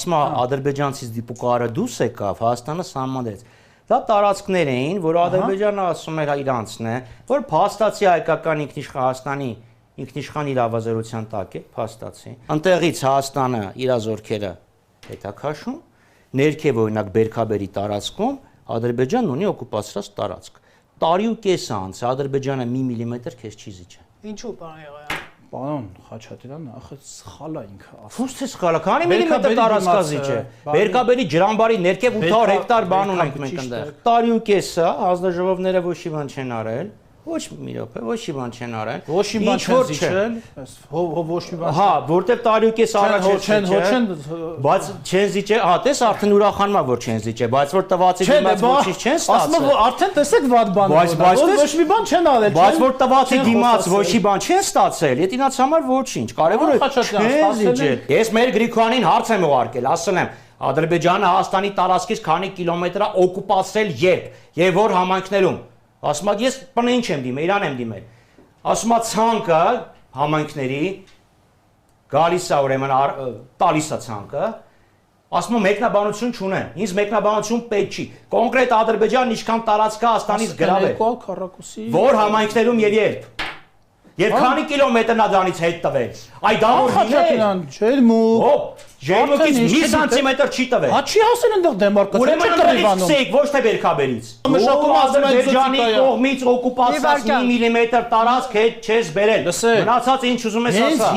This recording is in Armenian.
ասում է ադրբեջանցից դիպուկարը դուրս եկավ, Հայաստանը սահմանեց։ Դա տարածքներ էին, որ Ադրբեջանը ասում էր իրանցն է, որ փաստացի հայկական Հայաստանի ինքնիշխան իրավազորության տակ է, փաստացի։ Անտեղից Հայաստանը իր զորքերը հետաքաշում, ներքև օրինակ Բերքաբերի տարածքում Ադրբեջանն ունի օկուպացրած տարածք։ Տարի ու կես անց Ադրբեջանը 1 միլիմետր քեզ չի զիջել։ Ինչու՞ պարոն Եղայան։ Պարոն Խաչատրյան, ախր սխալ է ինքը։ Ո՞ւց է սխալը, քանի միլիմետր տարածքա զիջե։ Բերքաբերի ջրամբարի ներքև 800 հեկտար բան ունենք մենք այնտեղ։ Տարի ու կեսը հանձնաժողովները ոչ մի բան չեն արել։ Ոչ մի րոպե, ոչ մի բան չեն արել։ Ոչ մի բան չեն զիջել, ոչ մի բան։ Հա, որտեվ տարի ու կես առաջ չեն, բայց չեն զիջել, հա, տես արդեն ուրախանում է որ չեն զիջել, բայց որ տվածի դիմաց ոչինչ չեն ստացել։ Ասում եմ, արդեն տեսեք վատ բան։ Բայց ոչ մի բան չեն արել։ Բայց որ տվածի դիմաց ոչ մի բան չեն ստացել, դա ինձ համար ոչինչ, կարևորը չեն զիջել։ Ես մեր Գրիգոյանին հարց եմ ուղարկել, ասել եմ Ադրբեջանը Հայաստանի տարածքից քանի կիլոմետր է օկուպացրել եւ որ համայնքներում։ Ասում եմ ես բնին չեմ դիմել, Իրան եմ դիմել։ Ասում եմ ցանկը համայնքների գալիս է ուրեմն տալիս է ցանկը։ Ասում եմ մեկնաբանություն չունեն։ Ինձ մեկնաբանություն պետք չի։ Կոնկրետ Ադրբեջանն ինչքան տարածք է Հայաստանից գրավել։ Որ համայնքներում եւ երբ։ Եվ քանի կիլոմետրն է դրանից հետ տվել։ Այ դա որ Խաչատրյան, ջերմուկ։ Ջերմուկից մի սանտիմետր չի տվել։ Հա չի ասել այնտեղ դեմարկացիա չի կռիվանում։ Ուրեմն ոչ թե Բերքաբերից։ Մշակում Ադրբեջանի կողմից օկուպացված 1 միլիմետր տարածք հետ չես բերել։ Մնացած ինչ ուզում ես ասա։